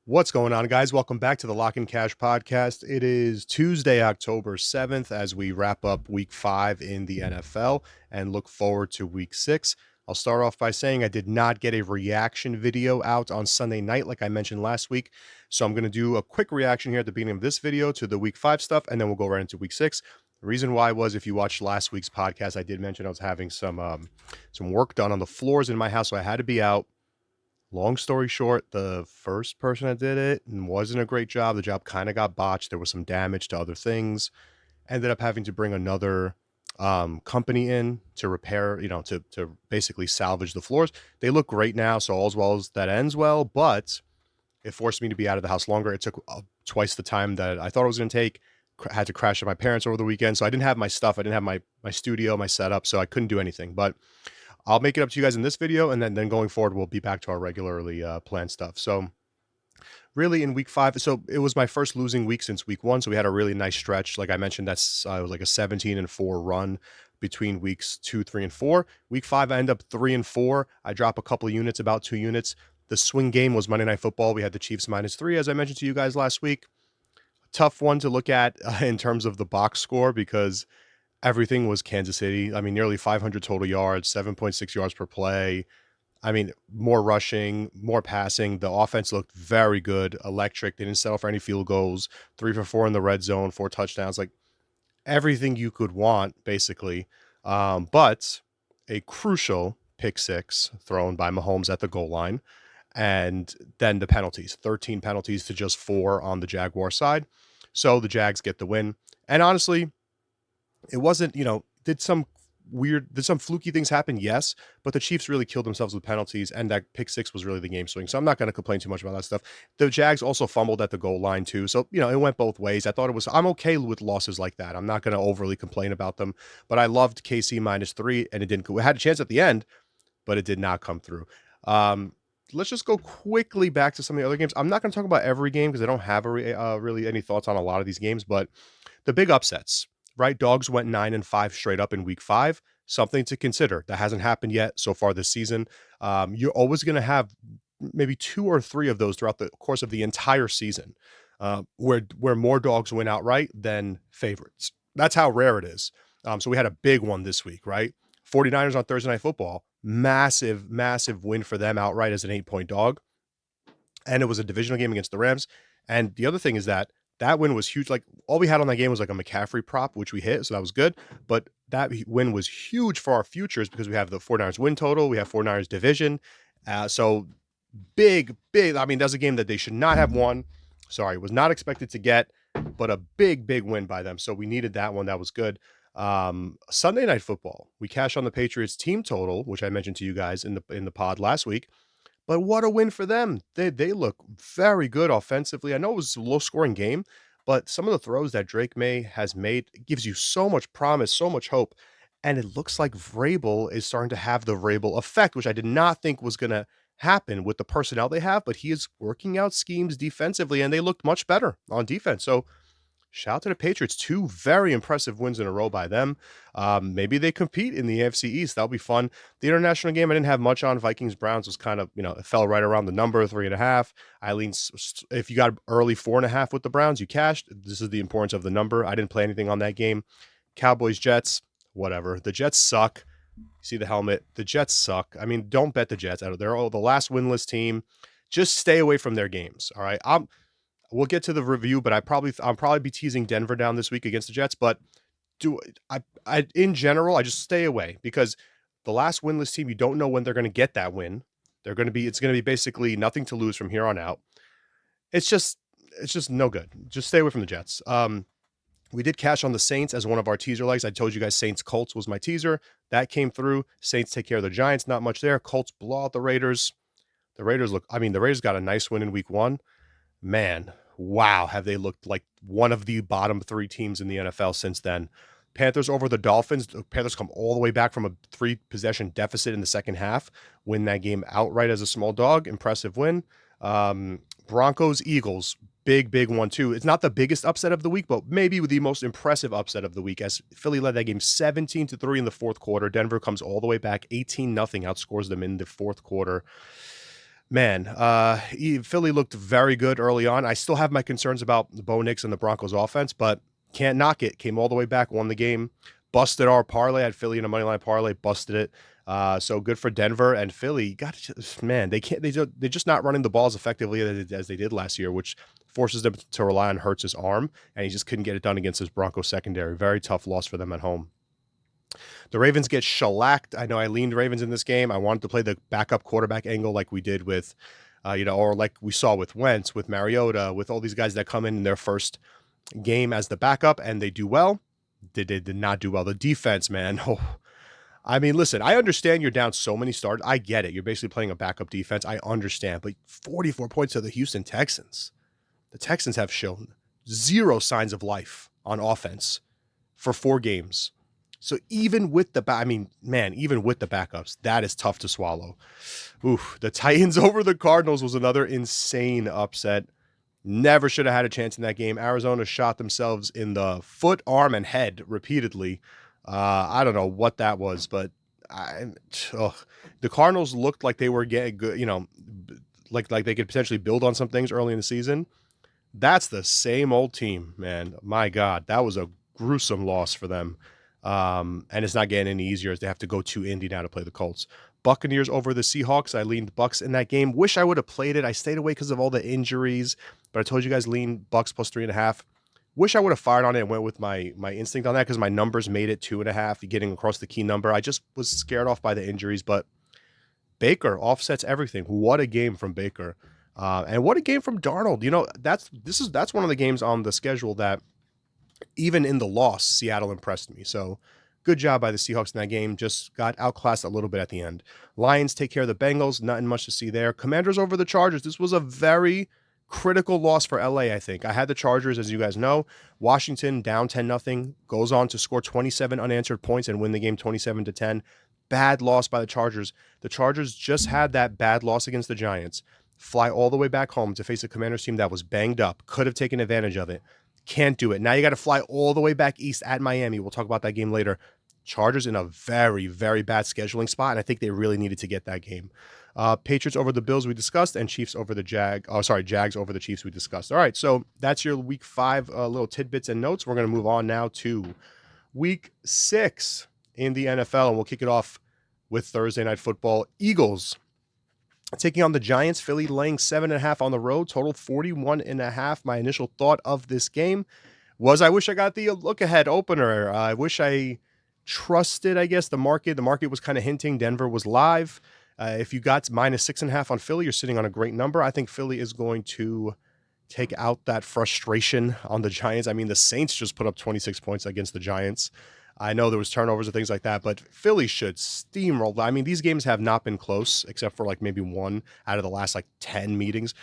What's going on, guys? Welcome back to the Lock and Cash podcast. It is Tuesday, October 7th, as we wrap up week 5 in the NFL and look forward to week 6. I'll start off by saying I did not get a reaction video out on Sunday night, like I mentioned last week. So I'm going to do a quick reaction here at the beginning of this video to the week 5 stuff, and then we'll go right into week 6. The reason why was, if you watched last week's podcast, I did mention I was having some work done on the floors in my house, so I had to be out. Long story short, the first person that did it wasn't a great job. The job kind of got botched. There was some damage to other things. Ended up having to bring another company in to repair, to basically salvage the floors. They look great now, so all's well as that ends well, but it forced me to be out of the house longer. It took twice the time that I thought it was going to take. Had to crash at my parents over the weekend, so I didn't have my stuff. I didn't have my studio, my setup, so I couldn't do anything. But I'll make it up to you guys in this video, and then going forward, we'll be back to our regularly planned stuff. So really in week 5, so it was my first losing week since week 1, so we had a really nice stretch. Like I mentioned, that's it was like a 17-4 run between weeks 2, 3, and 4. Week 5, I end up 3-4. I drop a couple of units, about 2 units. The swing game was Monday Night Football. We had the Chiefs -3, as I mentioned to you guys last week. Tough one to look at in terms of the box score, because everything was Kansas City. I mean, nearly 500 total yards, 7.6 yards per play. I mean, more rushing, more passing. The offense looked very good, electric. They didn't settle for any field goals. 3 for 4 in the red zone, 4 touchdowns, like everything you could want, basically. But a crucial pick six thrown by Mahomes at the goal line. And then the penalties, 13 penalties to just 4 on the Jaguar side. So the Jags get the win. And honestly, it wasn't, did some fluky things happen? Yes, but the Chiefs really killed themselves with penalties, and that pick six was really the game swing. So I'm not going to complain too much about that stuff. The Jags also fumbled at the goal line too. So, it went both ways. I'm okay with losses like that. I'm not going to overly complain about them, but I loved KC -3, and it had a chance at the end, but it did not come through. Let's just go quickly back to some of the other games. I'm not going to talk about every game because I don't have really any thoughts on a lot of these games, but the big upsets, right? Dogs went 9-5 straight up in week 5. Something to consider. That hasn't happened yet so far this season. You're always going to have maybe 2 or 3 of those throughout the course of the entire season, where more dogs win outright than favorites. That's how rare it is. So we had a big one this week, right? 49ers on Thursday Night Football. Massive, massive win for them outright as an 8-point dog. And it was a divisional game against the Rams. And the other thing is that win was huge. Like, all we had on that game was like a McCaffrey prop, which we hit, so that was good. But that win was huge for our futures because we have the 49ers win total, we have 49ers division. So big. I mean, that's a game that they should not have won. Sorry, was not expected to get, but a big win by them. So we needed that one. That was good. Sunday Night Football, we cashed on the Patriots team total, which I mentioned to you guys in the pod last week. But what a win for them. They look very good offensively. I know it was a low-scoring game, but some of the throws that Drake May has made gives you so much promise, so much hope, and it looks like Vrabel is starting to have the Vrabel effect, which I did not think was gonna happen with the personnel they have, but he is working out schemes defensively, and they looked much better on defense. So shout out to the Patriots. 2 very impressive wins in a row by them. Maybe they compete in the AFC East. That'll be fun. The international game, I didn't have much on. Vikings-Browns was kind of, it fell right around the number, 3.5. If you got early 4.5 with the Browns, you cashed. This is the importance of the number. I didn't play anything on that game. Cowboys-Jets, whatever. The Jets suck. You see the helmet. The Jets suck. I mean, don't bet the Jets. They're the last winless team. Just stay away from their games, all right? We'll get to the review, but I'll probably be teasing Denver down this week against the Jets. But in general, I just stay away, because the last winless team, you don't know when they're going to get that win. It's going to be basically nothing to lose from here on out. It's just no good. Just stay away from the Jets. We did cash on the Saints as one of our teaser legs. I told you guys Saints Colts was my teaser. That came through. Saints take care of the Giants. Not much there. Colts blow out the Raiders. The Raiders got a nice win in week 1. Man, wow, have they looked like one of the bottom 3 teams in the NFL since then. Panthers over the Dolphins. The Panthers come all the way back from a 3-possession deficit in the second half, win that game outright as a small dog. Impressive win. Broncos, Eagles, big one too. It's not the biggest upset of the week, but maybe the most impressive upset of the week, as Philly led that game 17-3 in the fourth quarter. Denver comes all the way back 18-0, outscores them in the fourth quarter. Man, Philly looked very good early on. I still have my concerns about Bo Nix and the Broncos offense, but can't knock it. Came all the way back, won the game, busted our parlay. I had Philly in a money line parlay, busted it. So good for Denver and Philly. Got man, they can't. They're just not running the balls effectively as they did last year, which forces them to rely on Hurts' arm, and he just couldn't get it done against his Broncos secondary. Very tough loss for them at home. The Ravens get shellacked. I know I leaned Ravens in this game. I wanted to play the backup quarterback angle like we did with, or like we saw with Wentz, with Mariota, with all these guys that come in their first game as the backup and they do well. They did not do well. The defense, man. Oh, I mean, listen, I understand you're down so many starters. I get it. You're basically playing a backup defense. I understand. But 44 points to the Houston Texans. The Texans have shown zero signs of life on offense for 4 games. So even with even with the backups, that is tough to swallow. Oof, the Titans over the Cardinals was another insane upset. Never should have had a chance in that game. Arizona shot themselves in the foot, arm, and head repeatedly. I don't know what that was, but the Cardinals looked like they were getting good, like they could potentially build on some things early in the season. That's the same old team, man. My God, that was a gruesome loss for them. And it's not getting any easier as they have to go to Indy now to play the Colts. Buccaneers over the Seahawks. I leaned Bucks in that game. Wish I would have played it. I stayed away because of all the injuries, but I told you guys lean Bucks plus 3.5. Wish I would have fired on it and went with my instinct on that because my numbers made it 2.5, getting across the key number. I just was scared off by the injuries, but Baker offsets everything. What a game from Baker. And what a game from Darnold. That's one of the games on the schedule that even in the loss, Seattle impressed me. So good job by the Seahawks in that game. Just got outclassed a little bit at the end. Lions take care of the Bengals. Nothing much to see there. Commanders over the Chargers. This was a very critical loss for LA, I think. I had the Chargers, as you guys know. Washington down 10-0, goes on to score 27 unanswered points and win the game 27-10. Bad loss by the Chargers. The Chargers just had that bad loss against the Giants. Fly all the way back home to face a Commanders team that was banged up. Could have taken advantage of it. Can't do it. Now you got to fly all the way back east at Miami. We'll talk about that game later. Chargers in a very, very bad scheduling spot, and I think they really needed to get that game. Patriots over the Bills we discussed, and Chiefs over the Jags over the Chiefs we discussed. All right, so that's your Week 5 little tidbits and notes. We're going to move on now to Week 6 in the NFL, and we'll kick it off with Thursday Night Football. Eagles taking on the Giants. Philly laying 7.5 on the road. Total 41.5. My initial thought of this game was I wish I got the look-ahead opener. I wish I trusted, I guess, the market. The market was kind of hinting Denver was live. If you got -6.5 on Philly, you're sitting on a great number. I think Philly is going to take out that frustration on the Giants. I mean, the Saints just put up 26 points against the Giants. I know there was turnovers and things like that, but Philly should steamroll. I mean, these games have not been close, except for like maybe one out of the last 10 meetings.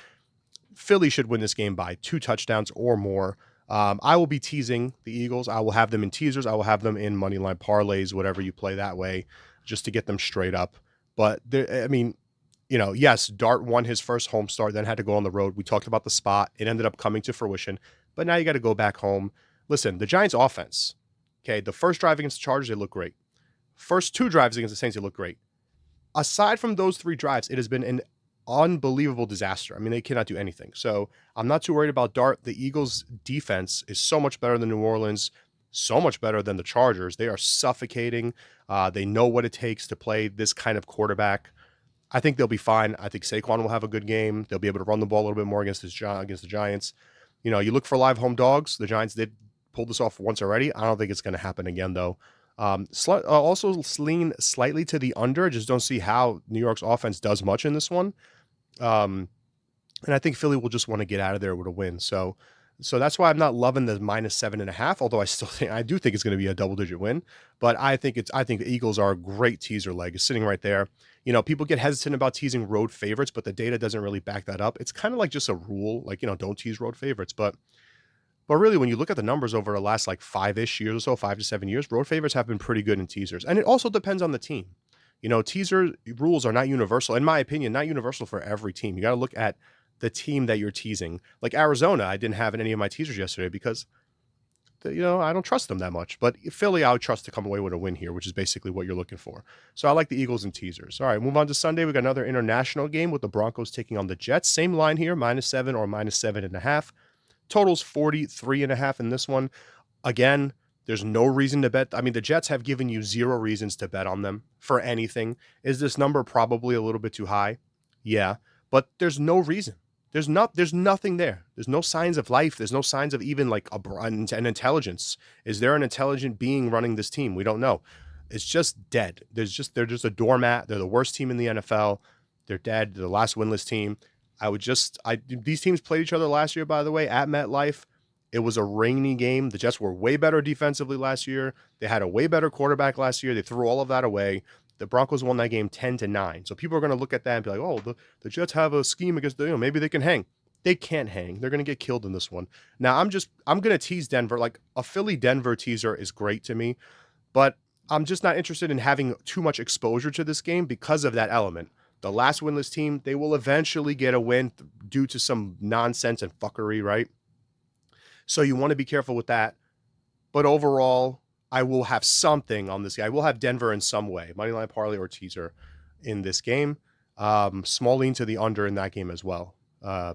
Philly should win this game by 2 touchdowns or more. I will be teasing the Eagles. I will have them in teasers. I will have them in moneyline parlays, whatever you play that way, just to get them straight up. But yes, Dart won his first home start, then had to go on the road. We talked about the spot. It ended up coming to fruition, but now you got to go back home. Listen, the Giants offense, okay, the first drive against the Chargers, they look great. First 2 drives against the Saints, they look great. Aside from those 3 drives, it has been an unbelievable disaster. I mean, they cannot do anything. So I'm not too worried about Dart. The Eagles' defense is so much better than New Orleans, so much better than the Chargers. They are suffocating. They know what it takes to play this kind of quarterback. I think they'll be fine. I think Saquon will have a good game. They'll be able to run the ball a little bit more against the Giants. You look for live home dogs. The Giants did pull this off once already. I don't think it's going to happen again, though. Also lean slightly to the under. Just don't see how New York's offense does much in this one. And I think Philly will just want to get out of there with a win. So that's why I'm not loving the -7.5, although I do think it's going to be a double-digit win. But I think the Eagles are a great teaser leg. It's sitting right there. People get hesitant about teasing road favorites, but the data doesn't really back that up. It's kind of like just a rule, don't tease road favorites. But really, when you look at the numbers over the last 5-ish years or so, 5 to 7 years, road favorites have been pretty good in teasers. And it also depends on the team. Teaser rules are not universal, in my opinion, not universal for every team. You got to look at the team that you're teasing. Like Arizona, I didn't have in any of my teasers yesterday because I don't trust them that much. But Philly, I would trust to come away with a win here, which is basically what you're looking for. So I like the Eagles and teasers. All right, move on to Sunday. We got another international game with the Broncos taking on the Jets. Same line here, -7 or -7.5. Totals 43.5 in this one. Again, there's no reason to bet. I mean, the Jets have given you zero reasons to bet on them for anything. Is this number probably a little bit too high? Yeah, but there's no reason. There's nothing there. There's no signs of life. There's no signs of even like an intelligence. Is there an intelligent being running this team? We don't know. It's just dead. They're just a doormat. They're the worst team in the NFL. They're dead. They're the last winless team. These teams played each other last year, by the way, at MetLife. It was a rainy game. The Jets were way better defensively last year. They had a way better quarterback last year. They threw all of that away. The Broncos won that game 10-9. So people are going to look at that and be like, oh, the Jets have a scheme against maybe they can hang. They can't hang. They're going to get killed in this one. Now, I'm going to tease Denver. Like a Philly Denver teaser is great to me, but I'm just not interested in having too much exposure to this game because of that element. The last winless team, they will eventually get a win due to some nonsense and fuckery, right? So you want to be careful with that. But overall, I will have something on this guy. I will have Denver in some way, moneyline parlay or teaser in this game. Small lean to the under in that game as well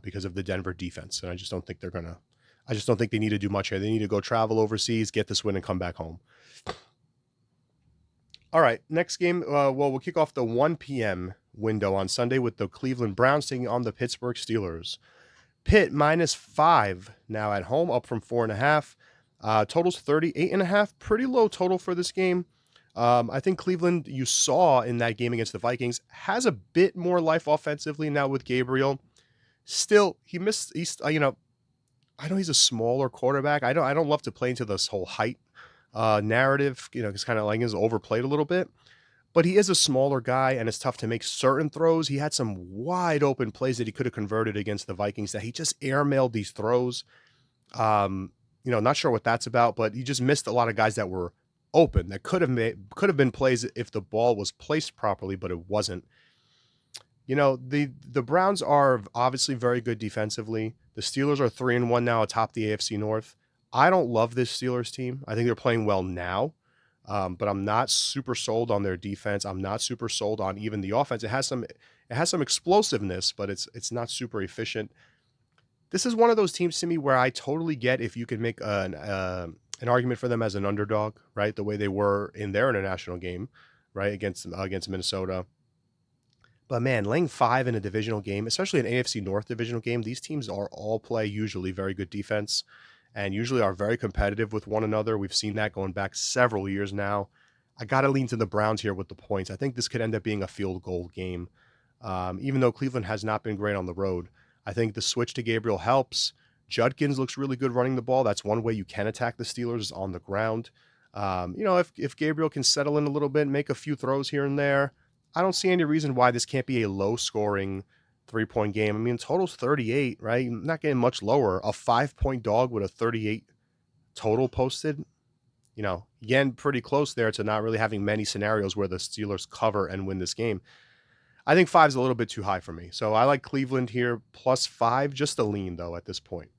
because of the Denver defense. And I just don't think I just don't think they need to do much here. They need to go travel overseas, get this win, and come back home. All right, next game. We'll kick off the 1 p.m. window on Sunday with the Cleveland Browns taking on the Pittsburgh Steelers. Pitt -5 now at home, up from 4.5. Totals 38.5. Pretty low total for this game. I think Cleveland, you saw in that game against the Vikings, has a bit more life offensively now with Gabriel. Still, he missed. I know he's a smaller quarterback. I don't love to play into this whole height narrative. It's kind of like he's overplayed a little bit. But he is a smaller guy, and it's tough to make certain throws. He had some wide open plays that he could have converted against the Vikings that he just airmailed these throws. Not sure what that's about, but he just missed a lot of guys that were open that could have been plays if the ball was placed properly, but it wasn't. The Browns are obviously very good defensively. The Steelers are 3-1 now atop the AFC North. I don't love this Steelers team. I think they're playing well now. But I'm not super sold on their defense. I'm not super sold on even the offense. It has some explosiveness, but it's not super efficient. This is one of those teams to me where I totally get if you could make an argument for them as an underdog, right? The way they were in their international game, right, against Minnesota. But man, laying 5 in a divisional game, especially an AFC North divisional game, these teams are all play usually very good defense and usually are very competitive with one another. We've seen that going back several years now. I got to lean to the Browns here with the points. I think this could end up being a field goal game. Even though Cleveland has not been great on the road, I think the switch to Gabriel helps. Judkins looks really good running the ball. That's one way you can attack the Steelers on the ground. If Gabriel can settle in a little bit, make a few throws here and there, I don't see any reason why this can't be a low-scoring 3-point game. I mean, total's 38, right? Not getting much lower. A 5-point dog with a 38 total posted. Again, pretty close there to not really having many scenarios where the Steelers cover and win this game. I think 5 is a little bit too high for me. So I like Cleveland here, +5, just a lean, though, at this point.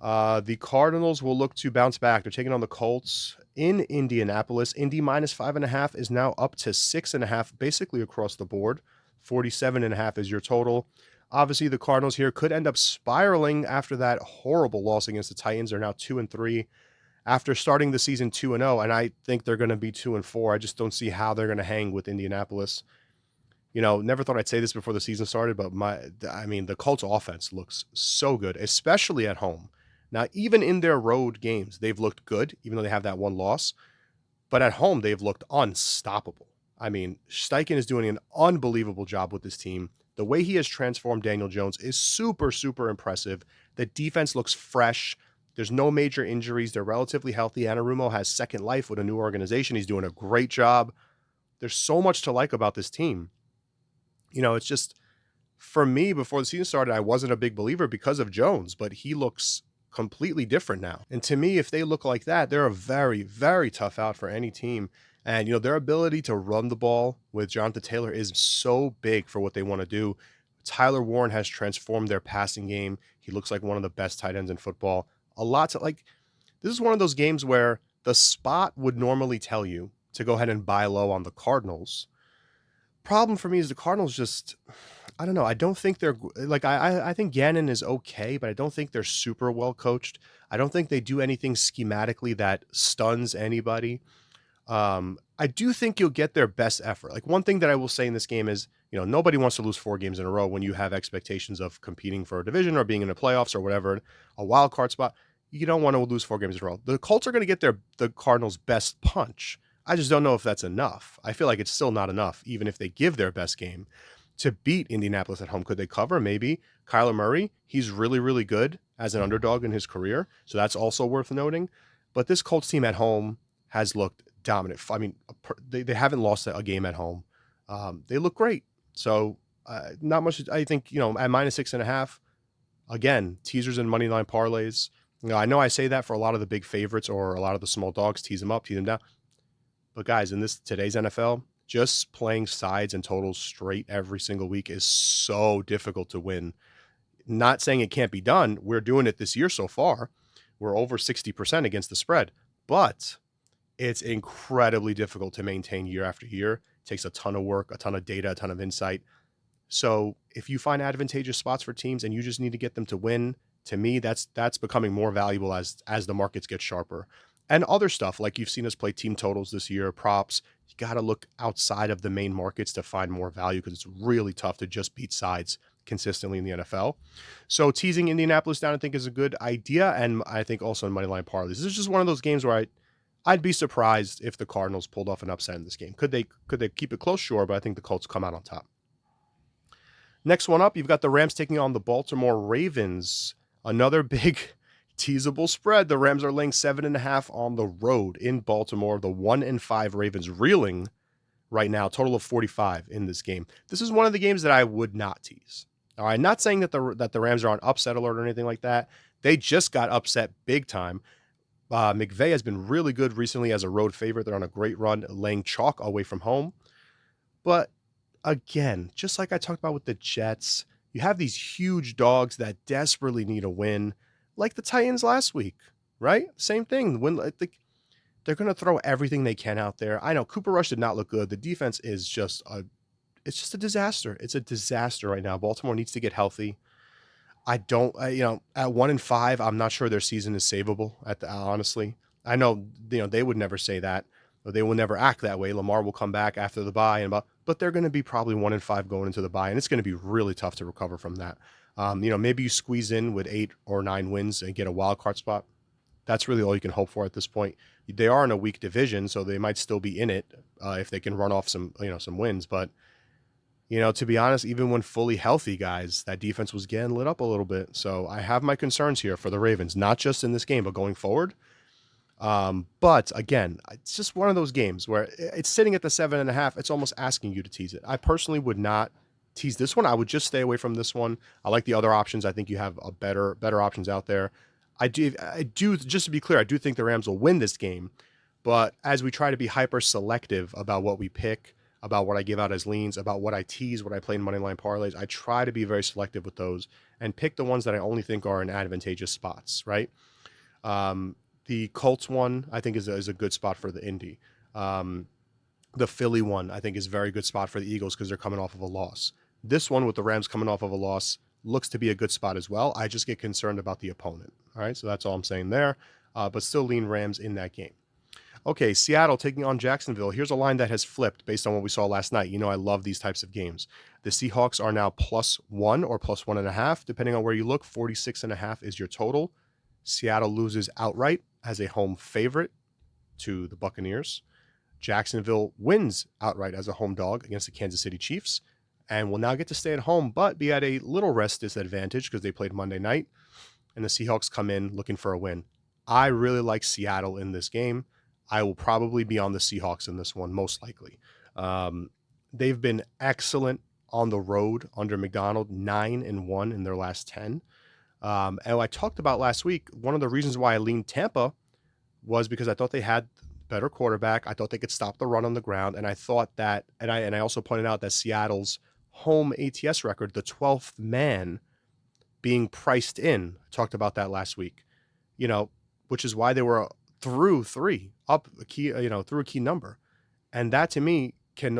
The Cardinals will look to bounce back. They're taking on the Colts in Indianapolis. Indy -5.5 is now up to 6.5, basically across the board. 47.5 is your total. Obviously, the Cardinals here could end up spiraling after that horrible loss against the Titans. They're now 2-3 after starting the season 2-0, and I think they're going to be 2-4. I just don't see how they're going to hang with Indianapolis. Never thought I'd say this before the season started, but the Colts offense looks so good, especially at home. Now, even in their road games, they've looked good, even though they have that one loss. But at home, they've looked unstoppable. I mean, Steichen is doing an unbelievable job with this team. The way he has transformed Daniel Jones is super, super impressive. The defense looks fresh. There's no major injuries. They're relatively healthy. Anarumo has second life with a new organization. He's doing a great job. There's so much to like about this team. It's just, for me, before the season started, I wasn't a big believer because of Jones, but he looks completely different now. And to me, if they look like that, they're a very, very tough out for any team. And, their ability to run the ball with Jonathan Taylor is so big for what they want to do. Tyler Warren has transformed their passing game. He looks like one of the best tight ends in football. A lot to like. This is one of those games where the spot would normally tell you to go ahead and buy low on the Cardinals. Problem for me is the Cardinals just, I don't know. I don't think they're like I think Gannon is okay, but I don't think they're super well coached. I don't think they do anything schematically that stuns anybody. I do think you'll get their best effort. Like one thing that I will say in this game is, nobody wants to lose 4 games in a row when you have expectations of competing for a division or being in the playoffs or whatever, a wild card spot. You don't want to lose 4 games in a row. The Colts are going to get the Cardinals' best punch. I just don't know if that's enough. I feel like it's still not enough, even if they give their best game to beat Indianapolis at home. Could they cover? Maybe. Kyler Murray, he's really, really good as an underdog in his career. So that's also worth noting. But this Colts team at home has looked dominant. I mean, they haven't lost a game at home. They look great. So not much. I think, at -6.5, again, teasers and money line parlays. I know I say that for a lot of the big favorites or a lot of the small dogs, tease them up, tease them down. But guys, in today's NFL, just playing sides and totals straight every single week is so difficult to win. Not saying it can't be done. We're doing it this year so far. We're over 60% against the spread, but it's incredibly difficult to maintain year after year. It takes a ton of work, a ton of data, a ton of insight. So if you find advantageous spots for teams and you just need to get them to win, to me, that's becoming more valuable as the markets get sharper. And other stuff, like you've seen us play team totals this year, props, you got to look outside of the main markets to find more value because it's really tough to just beat sides consistently in the NFL. So teasing Indianapolis down, I think, is a good idea. And I think also in moneyline parlays, this is just one of those games where I'd be surprised if the Cardinals pulled off an upset in this game. Could they keep it close? Sure, but I think the Colts come out on top. Next one up, you've got the Rams taking on the Baltimore Ravens. Another big teasable spread. The Rams are laying 7.5 on the road in Baltimore. The 1-5 Ravens reeling right now, total of 45 in this game. This is one of the games that I would not tease. All right, not saying that the Rams are on upset alert or anything like that. They just got upset big time. McVay has been really good recently as a road favorite. They're on a great run, laying chalk away from home. But again, just like I talked about with the Jets, you have these huge dogs that desperately need a win, like the Titans last week, right? Same thing. They're going to throw everything they can out there. I know Cooper Rush did not look good. The defense is just a disaster. It's a disaster right now. Baltimore needs to get healthy. At 1-5, I'm not sure their season is savable. Honestly, I know they would never say that. They will never act that way. Lamar will come back after the bye, but they're going to be probably 1-5 going into the bye, and it's going to be really tough to recover from that. Maybe you squeeze in with 8 or 9 wins and get a wild card spot. That's really all you can hope for at this point. They are in a weak division, so they might still be in it if they can run off some wins. But to be honest, even when fully healthy, guys, that defense was getting lit up a little bit. So I have my concerns here for the Ravens, not just in this game, but going forward. But again, it's just one of those games where it's sitting at the 7.5. It's almost asking you to tease it. I personally would not tease this one. I would just stay away from this one. I like the other options. I think you have a better options out there. I do, just to be clear, I do think the Rams will win this game. But as we try to be hyper selective about what we pick, about what I give out as leans, about what I tease, what I play in moneyline parlays, I try to be very selective with those and pick the ones that I only think are in advantageous spots, right? The Colts one, I think, is a good spot for the Indy. The Philly one, I think, is a very good spot for the Eagles because they're coming off of a loss. This one with the Rams coming off of a loss looks to be a good spot as well. I just get concerned about the opponent. All right, so that's all I'm saying there. But still lean Rams in that game. Okay, Seattle taking on Jacksonville. Here's a line that has flipped based on what we saw last night. I love these types of games. The Seahawks are now +1 or +1.5, depending on where you look. 46.5 is your total. Seattle loses outright as a home favorite to the Buccaneers. Jacksonville wins outright as a home dog against the Kansas City Chiefs and will now get to stay at home, but be at a little rest disadvantage because they played Monday night, and the Seahawks come in looking for a win. I really like Seattle in this game. I will probably be on the Seahawks in this one, most likely. They've been excellent on the road under McDonald, 9-1 in their last 10. And I talked about last week, one of the reasons why I leaned Tampa was because I thought they had better quarterback. I thought they could stop the run on the ground. And I thought that, and I also pointed out that Seattle's home ATS record, the 12th man being priced in, I talked about that last week. which is why they were through three up a key, through a key number. And that to me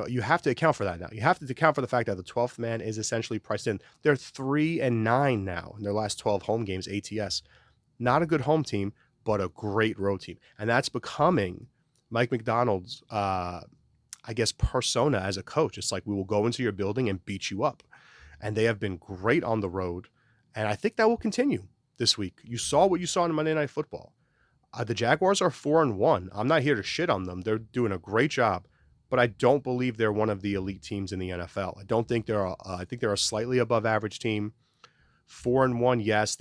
you have to account for that now. You have to account for the fact that the 12th man is essentially priced in. They're 3-9 now in their last 12 home games ATS. Not a good home team, but a great road team. And that's becoming Mike McDonald's I guess persona as a coach. It's like, we will go into your building and beat you up. And they have been great on the road. And I think that will continue this week. You saw what you saw in Monday Night Football. The Jaguars are 4-1. I'm not here to shit on them. They're doing a great job, but I don't believe they're one of the elite teams in the NFL. I don't think I think they're a slightly above average team. 4-1, yes,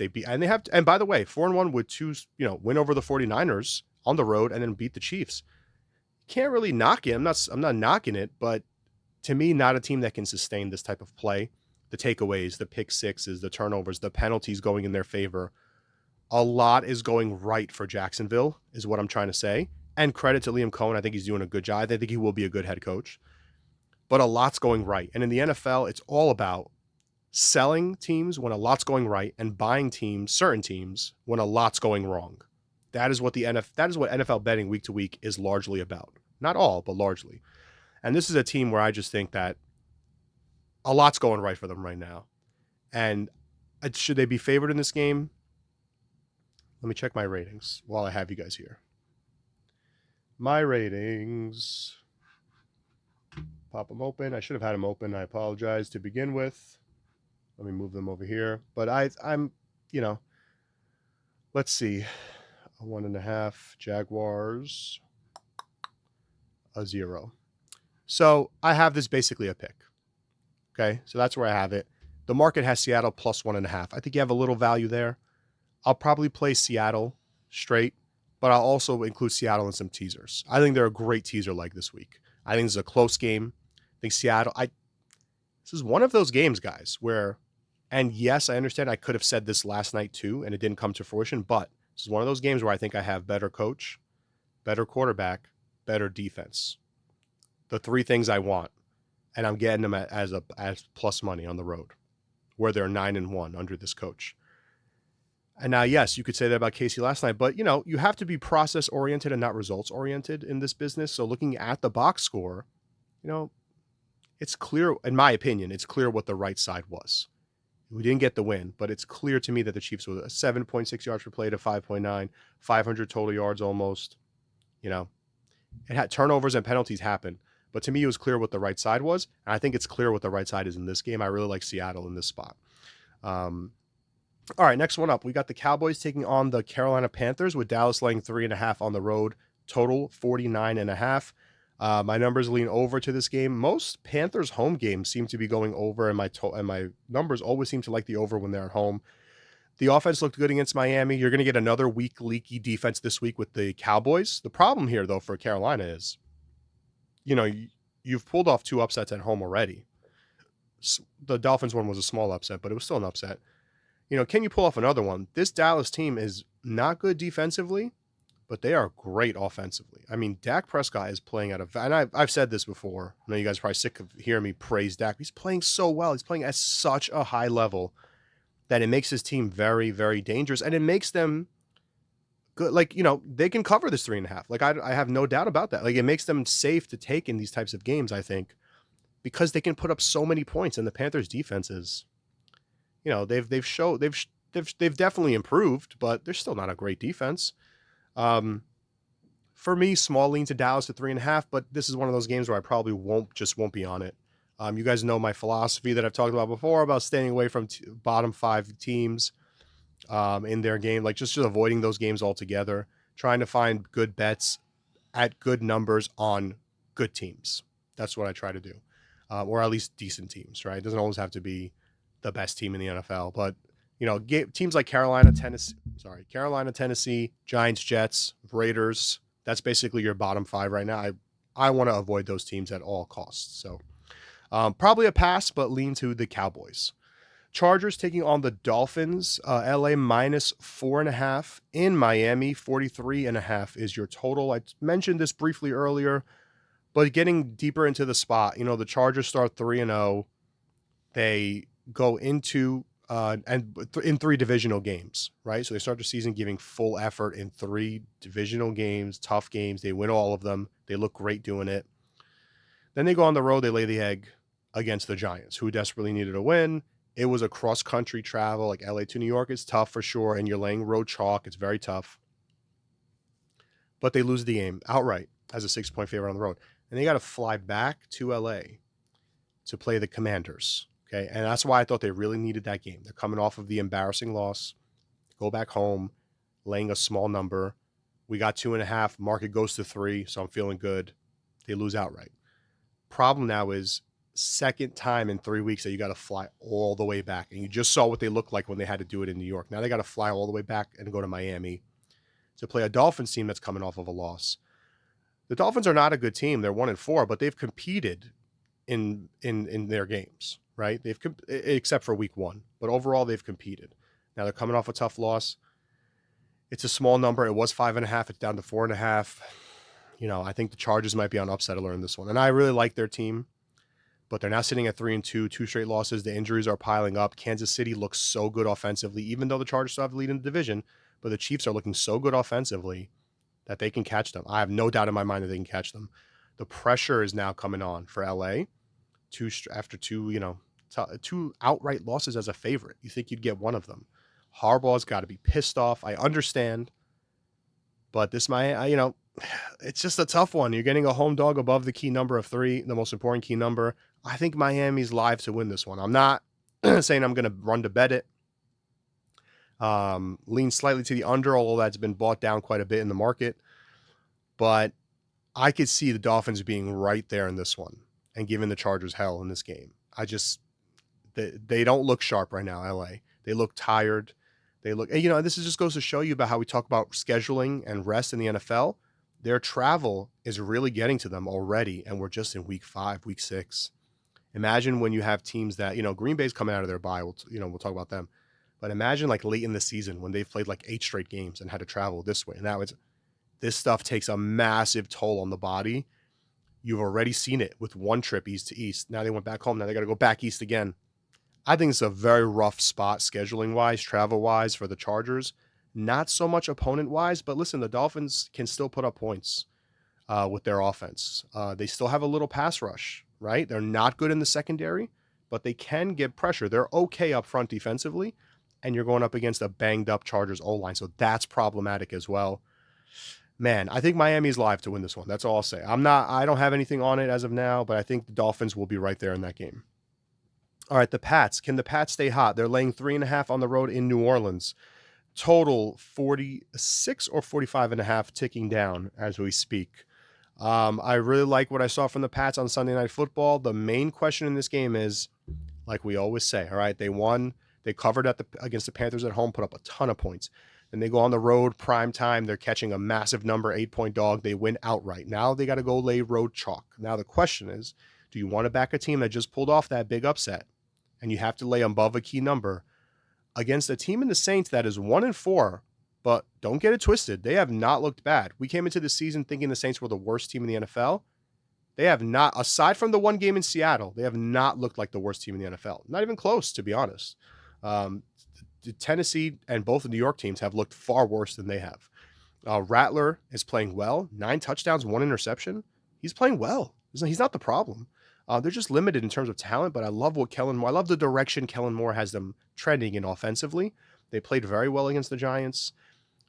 and by the way, 4-1 would choose, win over the 49ers on the road and then beat the Chiefs. Can't really knock it. I'm not knocking it, but to me, not a team that can sustain this type of play. The takeaways, the pick sixes, the turnovers, the penalties going in their favor. A lot is going right for Jacksonville, is what I'm trying to say. And credit to Liam Cohen. I think he's doing a good job. I think he will be a good head coach. But a lot's going right. And in the NFL, it's all about selling teams when a lot's going right and buying certain teams, when a lot's going wrong. That is what NFL betting week to week is largely about. Not all, but largely. And this is a team where I just think that a lot's going right for them right now. And should they be favored in this game? Let me check my ratings while I have you guys here. My ratings. Pop them open. I should have had them open. I apologize to begin with. Let me move them over here. But I'm, let's see. A 1.5. Jaguars. A 0. So I have this basically a pick. Okay. So that's where I have it. The market has Seattle plus 1.5. I think you have a little value there. I'll probably play Seattle straight, but I'll also include Seattle in some teasers. I think they're a great teaser leg this week. I think this is a close game. I think Seattle, this is one of those games, guys, where, and yes, I understand I could have said this last night too, and it didn't come to fruition, but this is one of those games where I think I have better coach, better quarterback, better defense. The three things I want, and I'm getting them as plus money on the road, where they're 9-1 under this coach. And now, yes, you could say that about Casey last night, but you have to be process oriented and not results oriented in this business. So looking at the box score, it's clear, in my opinion, it's clear what the right side was. We didn't get the win, but it's clear to me that the Chiefs were 7.6 yards per play to 5.9, 500 total yards almost. It had turnovers and penalties happen, but to me, it was clear what the right side was. And I think it's clear what the right side is in this game. I really like Seattle in this spot. All right, next one up. We got the Cowboys taking on the Carolina Panthers with Dallas laying 3.5 on the road. Total 49.5. My numbers lean over to this game. Most Panthers home games seem to be going over, and my numbers always seem to like the over when they're at home. The offense looked good against Miami. You're going to get another weak, leaky defense this week with the Cowboys. The problem here, though, for Carolina is, you've pulled off 2 upsets at home already. The Dolphins one was a small upset, but it was still an upset. Can you pull off another one? This Dallas team is not good defensively, but they are great offensively. I mean, Dak Prescott is playing and I've said this before. I know you guys are probably sick of hearing me praise Dak. He's playing so well. He's playing at such a high level that it makes his team very, very dangerous, and it makes them good. Like, they can cover this 3.5. Like, I have no doubt about that. Like, it makes them safe to take in these types of games, I think, because they can put up so many points, and the Panthers defense is, they've definitely improved, but they're still not a great defense. For me, small lean to Dallas at 3.5, but this is one of those games where I probably won't be on it. You guys know my philosophy that I've talked about before about staying away from bottom 5 teams in their game, like just avoiding those games altogether, trying to find good bets at good numbers on good teams. That's what I try to do, or at least decent teams, right? It doesn't always have to be the best team in the NFL, but teams like Carolina, Tennessee, Giants, Jets, Raiders, that's basically your bottom 5 right now. I want to avoid those teams at all costs. So probably a pass, but lean to the Cowboys. Chargers taking on the Dolphins. LA minus 4.5 in Miami. 43.5 is your total. I mentioned this briefly earlier, but getting deeper into the spot, the Chargers start 3-0. They go into in three divisional games, right? So they start the season giving full effort in three divisional games, tough games. They win all of them. They look great doing it. Then they go on the road. They lay the egg against the Giants, who desperately needed a win. It was a cross-country travel, like LA to New York is tough for sure, and you're laying road chalk. It's very tough. But they lose the game outright as a 6-point favorite on the road. And they got to fly back to LA to play the Commanders. Okay. And that's why I thought they really needed that game. They're coming off of the embarrassing loss, go back home, laying a small number. We got 2.5. Market goes to 3. So I'm feeling good. They lose outright. Problem now is second time in 3 weeks that you got to fly all the way back. And you just saw what they looked like when they had to do it in New York. Now they got to fly all the way back and go to Miami to play a Dolphins team that's coming off of a loss. The Dolphins are not a good team. They're 1-4, but they've competed in their games, right? Except for week 1, but overall they've competed. Now they're coming off a tough loss. It's a small number. It was 5.5. It's down to 4.5. I think the Chargers might be on upset alert in this one. And I really like their team, but they're now sitting at 3-2, 2 straight losses. The injuries are piling up. Kansas City looks so good offensively, even though the Chargers still have the lead in the division, but the Chiefs are looking so good offensively that they can catch them. I have no doubt in my mind that they can catch them. The pressure is now coming on for LA after two outright losses as a favorite. You think you'd get one of them. Harbaugh's got to be pissed off. I understand, but this might, it's just a tough one. You're getting a home dog above the key number of 3, the most important key number. I think Miami's live to win this one. I'm not saying I'm going to run to bet it. Lean slightly to the under, although that's been bought down quite a bit in the market. But I could see the Dolphins being right there in this one and giving the Chargers hell in this game. They don't look sharp right now, LA. They look tired. They look, this just goes to show you about how we talk about scheduling and rest in the NFL. Their travel is really getting to them already, and we're just in week 5, week 6. Imagine when you have teams that, Green Bay's coming out of their bye. We'll talk about them. But imagine like late in the season when they've played like 8 straight games and had to travel this way. And now this stuff takes a massive toll on the body. You've already seen it with one trip east to east. Now they went back home. Now they got to go back east again. I think it's a very rough spot scheduling-wise, travel-wise for the Chargers. Not so much opponent-wise, but listen, the Dolphins can still put up points with their offense. They still have a little pass rush, right? They're not good in the secondary, but they can get pressure. They're okay up front defensively, and you're going up against a banged-up Chargers O-line, so that's problematic as well. Man, I think Miami's live to win this one. That's all I'll say. I don't have anything on it as of now, but I think the Dolphins will be right there in that game. All right, the Pats. Can the Pats stay hot? They're laying 3.5 on the road in New Orleans. Total 46 or 45.5 ticking down as we speak. I really like what I saw from the Pats on Sunday Night Football. The main question in this game is, like we always say, all right, they won. They covered against the Panthers at home, put up a ton of points. Then they go on the road, prime time. They're catching a massive number, 8-point dog. They win outright. Now they got to go lay road chalk. Now the question is, do you want to back a team that just pulled off that big upset and you have to lay above a key number against a team in the Saints that is 1-4, but don't get it twisted. They have not looked bad. We came into the season thinking the Saints were the worst team in the NFL. They have not, aside from the one game in Seattle, they have not looked like the worst team in the NFL. Not even close, to be honest. Tennessee and both of the New York teams have looked far worse than they have. Rattler is playing well. 9 touchdowns, 1 interception. He's playing well. He's not the problem. They're just limited in terms of talent, but I love I love the direction Kellen Moore has them trending in offensively. They played very well against the Giants.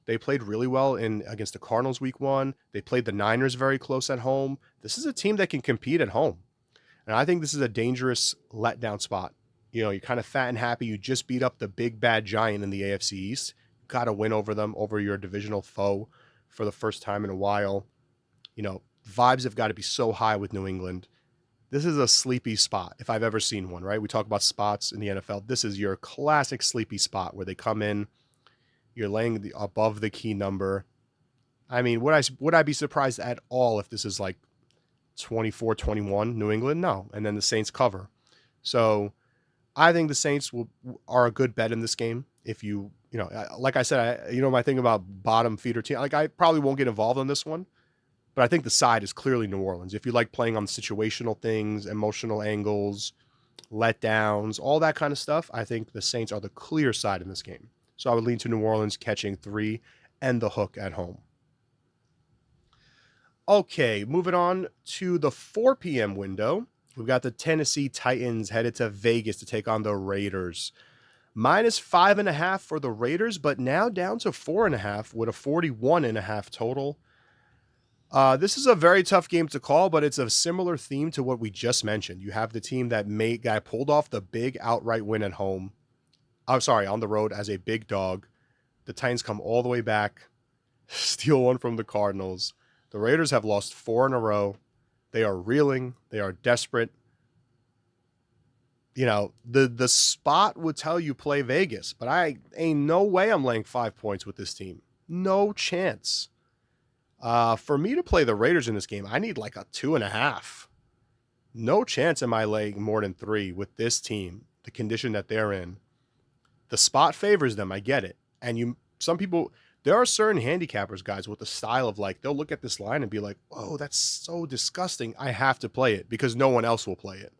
They played really well against the Cardinals week 1. They played the Niners very close at home. This is a team that can compete at home. And I think this is a dangerous letdown spot. You're kind of fat and happy. You just beat up the big bad giant in the AFC East. Got to win over them, over your divisional foe for the first time in a while. Vibes have got to be so high with New England. This is a sleepy spot if I've ever seen one, right? We talk about spots in the NFL. This is your classic sleepy spot where they come in, you're laying above the key number. I mean, would I be surprised at all if this is like 24-21 New England? No. And then the Saints cover. So I think the Saints are a good bet in this game. If like I said, my thing about bottom feeder team, like I probably won't get involved in this one, but I think the side is clearly New Orleans. If you like playing on situational things, emotional angles, letdowns, all that kind of stuff, I think the Saints are the clear side in this game. So I would lean to New Orleans catching 3 and the hook at home. Okay, moving on to the 4 p.m. window. We've got the Tennessee Titans headed to Vegas to take on the Raiders. -5.5 for the Raiders, but now down to 4.5 with a 41.5 total. This is a very tough game to call, but it's a similar theme to what we just mentioned. You have the team that pulled off the big outright win at home. I'm sorry, on the road as a big dog. The Titans come all the way back, steal one from the Cardinals. The Raiders have lost 4 in a row. They are reeling. They are desperate. You know, the spot would tell you play Vegas, but I ain't no way I'm laying 5 points with this team. No chance. For me to play the Raiders in this game, I need like a 2.5. No chance am I laying more than 3 with this team, the condition that they're in. The spot favors them, I get it. And some people, there are certain handicappers, guys, with the style of like, they'll look at this line and be like, oh, that's so disgusting. I have to play it because no one else will play it.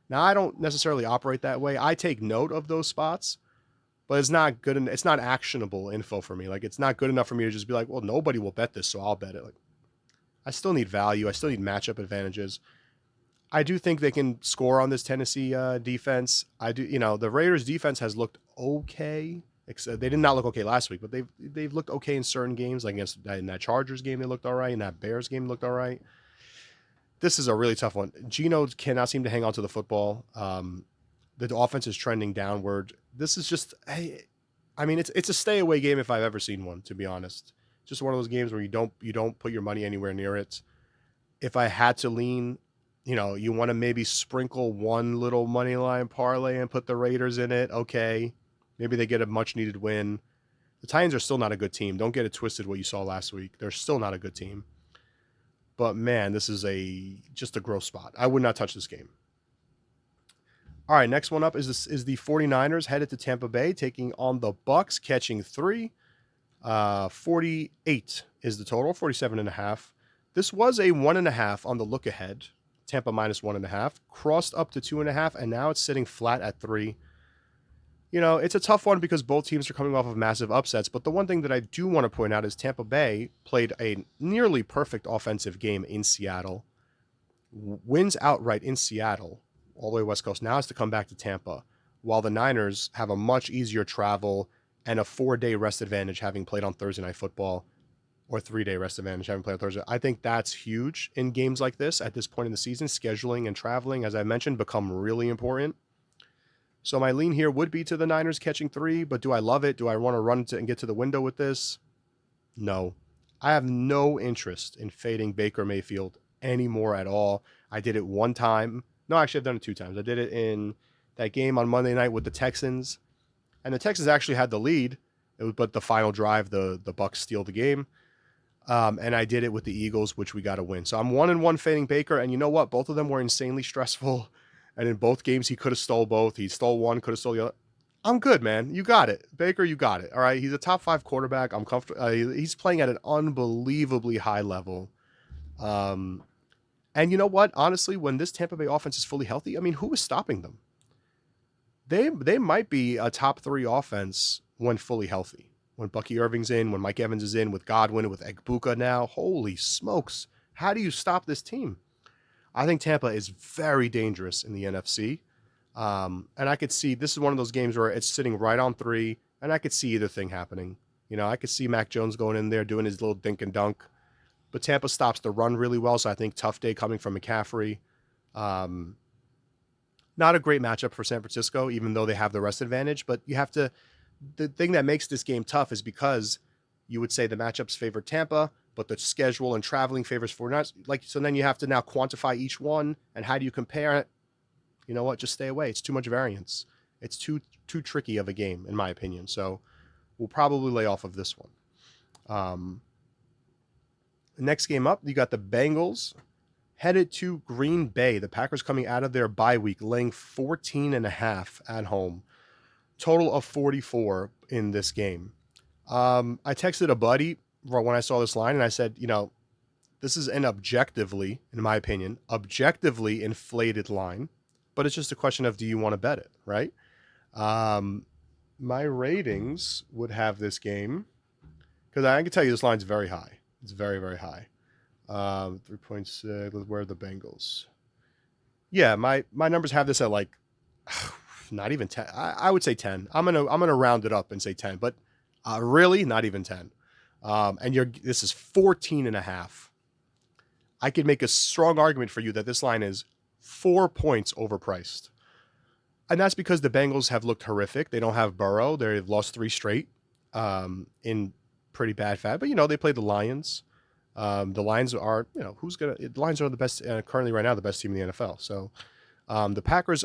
Now, I don't necessarily operate that way. I take note of those spots, but it's not good. It's not actionable info for me. Like, it's not good enough for me to just be like, well, nobody will bet this, so I'll bet it. Like, I still need value. I still need matchup advantages. I do think they can score on this Tennessee defense. I do, the Raiders defense has looked okay. Except they did not look okay last week, but they've looked okay in certain games. Like in that Chargers game, they looked all right. In that Bears game, they looked all right. This is a really tough one. Geno cannot seem to hang on to the football. The offense is trending downward. This is just, I mean, it's a stay away game if I've ever seen one. To be honest, just one of those games where you don't put your money anywhere near it. If I had to lean, you want to maybe sprinkle one little money line parlay and put the Raiders in it. Okay, maybe they get a much needed win. The Titans are still not a good team. Don't get it twisted what you saw last week. They're still not a good team. But man, this is just a gross spot. I would not touch this game. All right, next one up is the 49ers headed to Tampa Bay, taking on the Bucks, catching 3. 48 is the total, 47.5. This was a 1.5 on the look ahead. Tampa -1.5, crossed up to 2.5, and now it's sitting flat at 3. It's a tough one because both teams are coming off of massive upsets, but the one thing that I do want to point out is Tampa Bay played a nearly perfect offensive game in Seattle, wins outright in Seattle, all the way West Coast. Now it's to come back to Tampa, while the Niners have a much easier travel and a 4-day rest advantage having played on Thursday Night Football, or 3-day rest advantage having played on Thursday. I think that's huge in games like this at this point in the season. Scheduling and traveling, as I mentioned, become really important. So my lean here would be to the Niners catching 3, but do I love it? Do I want to run and get to the window with this? No. I have no interest in fading Baker Mayfield anymore at all. I did it one time. No, actually, I've done it 2 times. I did it in that game on Monday night with the Texans, and the Texans actually had the lead, but the final drive, the Bucs steal the game. And I did it with the Eagles, which we got to win. So I'm 1-1 fading Baker, and you know what? Both of them were insanely stressful. And in both games, he could have stole both. He stole one, could have stole the other. I'm good, man. You got it. Baker, you got it. All right. He's a top 5 quarterback. I'm comfortable. He's playing at an unbelievably high level. And you know what? Honestly, when this Tampa Bay offense is fully healthy, I mean, who is stopping them? They might be a top 3 offense when fully healthy. When Bucky Irving's in, when Mike Evans is in, with Godwin, with Egbuka now. Holy smokes. How do you stop this team? I think Tampa is very dangerous in the NFC. And I could see, this is one of those games where it's sitting right on 3, and I could see either thing happening. I could see Mac Jones going in there, doing his little dink and dunk. But Tampa stops the run really well, so I think tough day coming from McCaffrey. Not a great matchup for San Francisco, even though they have the rest advantage. But you have to, the thing that makes this game tough is because you would say the matchups favor Tampa, but the schedule and traveling favors 49ers. So then you have to now quantify each one, and how do you compare it? You know what? Just stay away. It's too much variance. It's too tricky of a game, in my opinion. So we'll probably lay off of this one. Next game up, you got the Bengals headed to Green Bay. The Packers coming out of their bye week, laying 14.5 at home. Total of 44 in this game. I texted a buddy when I saw this line, and I said, this is an objectively, in my opinion, objectively inflated line. but it's just a question of do you want to bet it, right? Um, my ratings would have this game because I can tell you this line's very high. It's very, very high. 3.6. Where are the Bengals? Yeah, my numbers have this at like not even 10. I would say 10. I'm gonna round it up and say 10, but really not even 10. And this is 14 and a half. I could make a strong argument for you that this line is 4 points overpriced. And that's because the Bengals have looked horrific. They don't have Burrow. They've lost 3 straight in pretty bad fashion. But, they played the Lions. The Lions are, the Lions are the best, currently right now, the best team in the NFL. So the Packers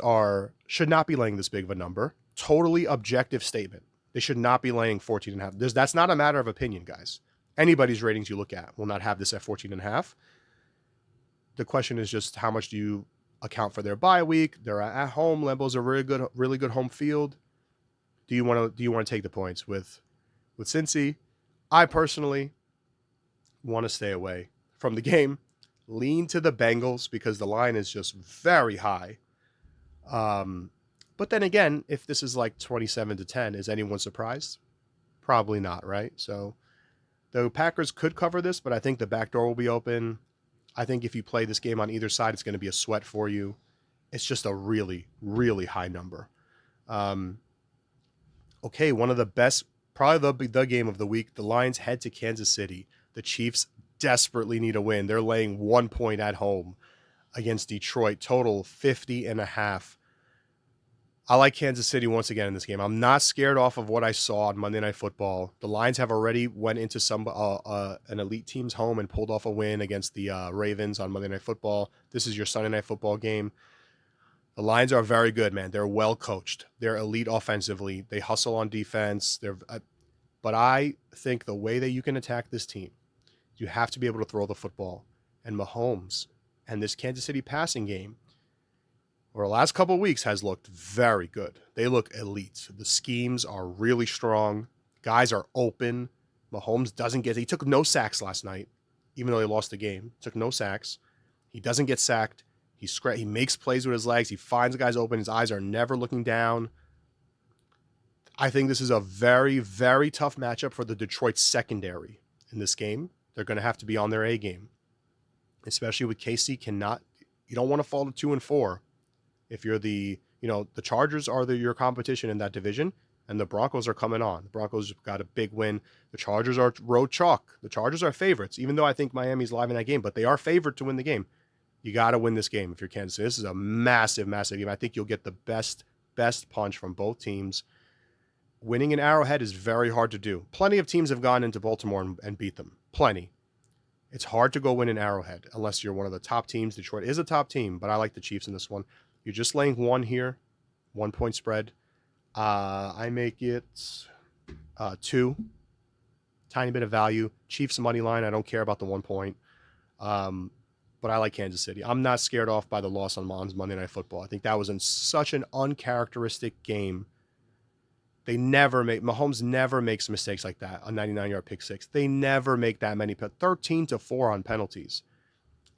should not be laying this big of a number. Totally objective statement. They should not be laying 14 and a half. That's not a matter of opinion, guys. Anybody's ratings you look at will not have this at 14 and a half. The question is just how much do you account for their bye week? They're at home. Lambeau's a really good home field. Do you want to take the points with Cincy? I personally want to stay away from the game. Lean to the Bengals because the line is just very high. But then again, if this is like 27-10, is anyone surprised? Probably not, right? So the Packers could cover this, but I think the back door will be open. I think if you play this game on either side, it's going to be a sweat for you. It's just a really, really high number. Okay, one of the best, probably the game of the week. The Lions head to Kansas City. The Chiefs desperately need a win. They're laying 1 point at home against Detroit. Total 50 and a half. I like Kansas City once again in this game. I'm not scared off of what I saw on Monday Night Football. The Lions have already went into an elite team's home and pulled off a win against the Ravens on Monday Night Football. This is your Sunday Night Football game. The Lions are very good, man. They're well coached. They're elite offensively. They hustle on defense. But I think the way that you can attack this team, you have to be able to throw the football. And Mahomes and this Kansas City passing game over the last couple of weeks has looked very good. They look elite. The schemes are really strong. Guys are open. Mahomes he took no sacks last night, even though they lost the game. Took no sacks. He doesn't get sacked. He makes plays with his legs. He finds guys open. His eyes are never looking down. I think this is a very, very tough matchup for the Detroit secondary in this game. They're going to have to be on their A game, especially with KC you don't want to fall to 2-4. If you're the Chargers are your competition in that division, and the Broncos are coming on. The Broncos got a big win. The Chargers are road chalk. The Chargers are favorites, even though I think Miami's live in that game, but they are favored to win the game. You got to win this game if you're Kansas City. This is a massive, massive game. I think you'll get the best punch from both teams. Winning in Arrowhead is very hard to do. Plenty of teams have gone into Baltimore and beat them. Plenty. It's hard to go win in Arrowhead unless you're one of the top teams. Detroit is a top team, but I like the Chiefs in this one. You're just laying 1 here, 1 point spread. I make it 2. Tiny bit of value. Chiefs money line. I don't care about the 1 point. But I like Kansas City. I'm not scared off by the loss on Monday Night Football. I think that was in such an uncharacteristic game. Mahomes never makes mistakes like that. A 99-yard pick six. They never make that many. 13-4 on penalties.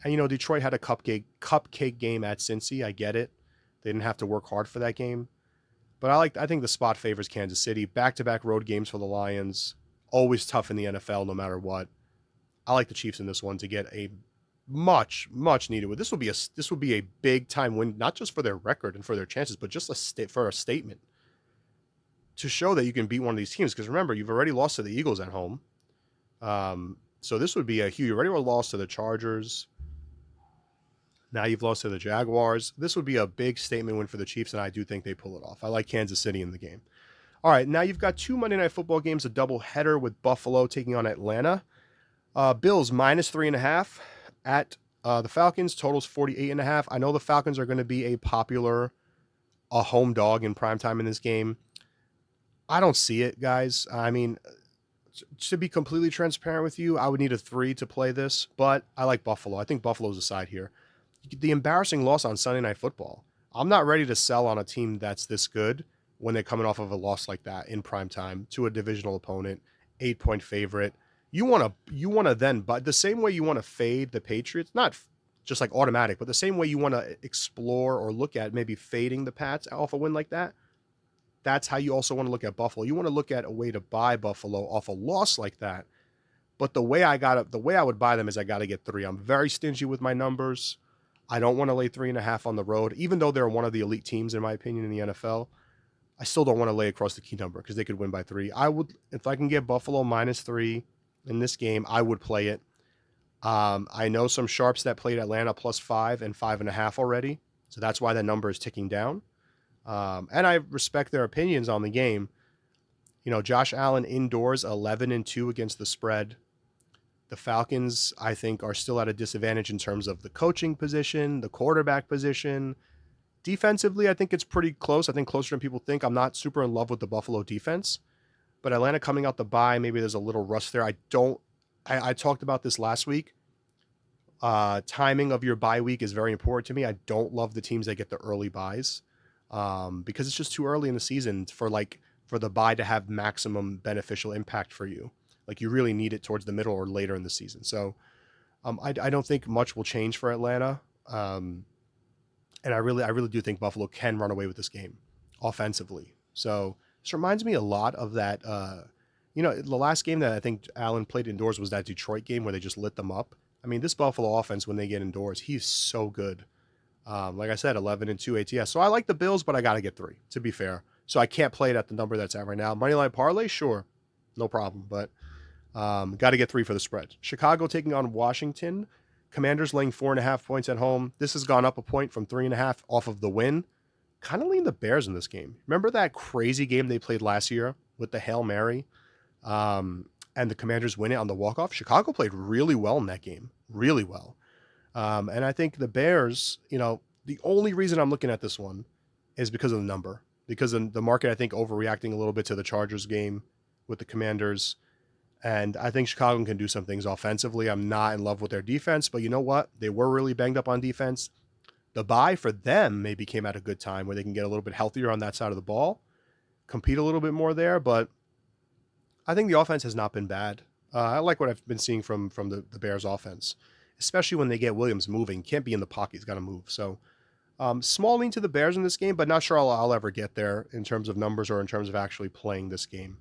And, Detroit had a cupcake game at Cincy. I get it. They didn't have to work hard for that game. But I think the spot favors Kansas City. Back-to-back road games for the Lions. Always tough in the NFL no matter what. I like the Chiefs in this one to get a much needed win. This will be a big time win, not just for their record and for their chances, but just for a statement to show that you can beat one of these teams. Because remember, you've already lost to the Eagles at home. So this would be a huge. You already lost to the Chargers. Now you've lost to the Jaguars. This would be a big statement win for the Chiefs, and I do think they pull it off. I like Kansas City in the game. All right, now you've got 2 Monday Night Football games, a doubleheader with Buffalo taking on Atlanta. Bills -3.5 at the Falcons. Totals 48.5. I know the Falcons are going to be a home dog in primetime in this game. I don't see it, guys. I mean, to be completely transparent with you, I would need a 3 to play this, but I like Buffalo. I think Buffalo's a side here. The embarrassing loss on Sunday Night Football. I'm not ready to sell on a team that's this good when they're coming off of a loss like that in primetime to a divisional opponent, 8-point favorite. You want to then, but the same way you want to fade the Patriots, not just like automatic. But the same way you want to explore or look at maybe fading the Pats off a win like that, that's how you also want to look at Buffalo. You want to look at a way to buy Buffalo off a loss like that. But the way I would buy them is I got to get 3. I'm very stingy with my numbers. I don't want to lay 3.5 on the road, even though they're one of the elite teams in my opinion in the NFL. I still don't want to lay across the key number because they could win by 3. I would, if I can get Buffalo -3 in this game, I would play it. I know some sharps that played Atlanta +5 and 5.5 already, so that's why that number is ticking down. And I respect their opinions on the game. You know, Josh Allen indoors 11-2 against the spread. The Falcons, I think, are still at a disadvantage in terms of the coaching position, the quarterback position. Defensively, I think it's pretty close. I think closer than people think. I'm not super in love with the Buffalo defense, but Atlanta coming out the bye, maybe there's a little rust there. I talked about this last week. Timing of your bye week is very important to me. I don't love the teams that get the early buys because it's just too early in the season for the bye to have maximum beneficial impact for you. Like you really need it towards the middle or later in the season. So I don't think much will change for Atlanta. And I really do think Buffalo can run away with this game offensively. So this reminds me a lot of that. The last game that I think Allen played indoors was that Detroit game where they just lit them up. I mean, this Buffalo offense, when they get indoors, he's so good. Like I said, 11-2 ATS. So I like the Bills, but I got to get 3, to be fair. So I can't play it at the number that's at right now. Moneyline parlay, sure. No problem. But got to get 3 for the spread. Chicago taking on Washington. Commanders laying 4.5 points at home. This has gone up a point from 3.5 off of the win. Kind of lean the Bears in this game. Remember that crazy game they played last year with the Hail Mary? And the Commanders win it on the walk-off. Chicago played really well in that game. Really well. And I think the Bears, the only reason I'm looking at this one is because of the number. Because the market, I think, overreacting a little bit to the Chargers game with the Commanders. And I think Chicago can do some things offensively. I'm not in love with their defense, but you know what? They were really banged up on defense. The bye for them maybe came at a good time where they can get a little bit healthier on that side of the ball, compete a little bit more there. But I think the offense has not been bad. I like what I've been seeing from the Bears offense, especially when they get Williams moving. Can't be in the pocket. He's got to move. So small lean to the Bears in this game, but not sure I'll ever get there in terms of numbers or in terms of actually playing this game.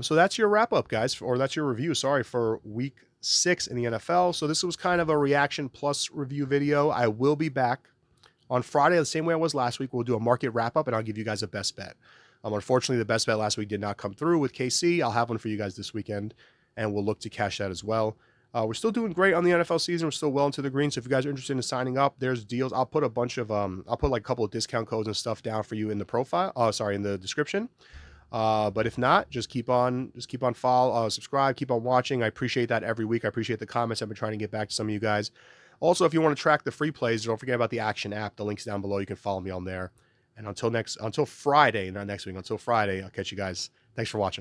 So that's your wrap up, guys, or that's your review, for week 6 in the NFL. So this was kind of a reaction plus review video. I will be back on Friday the same way I was last week. We'll do a market wrap up and I'll give you guys a best bet. Unfortunately, the best bet last week did not come through with KC. I'll have one for you guys this weekend and we'll look to cash that as well. We're still doing great on the NFL season. We're still well into the green. So if you guys are interested in signing up, there's deals. I'll put like a couple of discount codes and stuff down for you in the profile. In the description. But if not, just keep on follow, subscribe, keep on watching. I appreciate that every week. I appreciate the comments. I've been trying to get back to some of you guys. Also, if you want to track the free plays, don't forget about the Action app. The link's down below. You can follow me on there. And until Friday, not next week, until Friday, I'll catch you guys. Thanks for watching.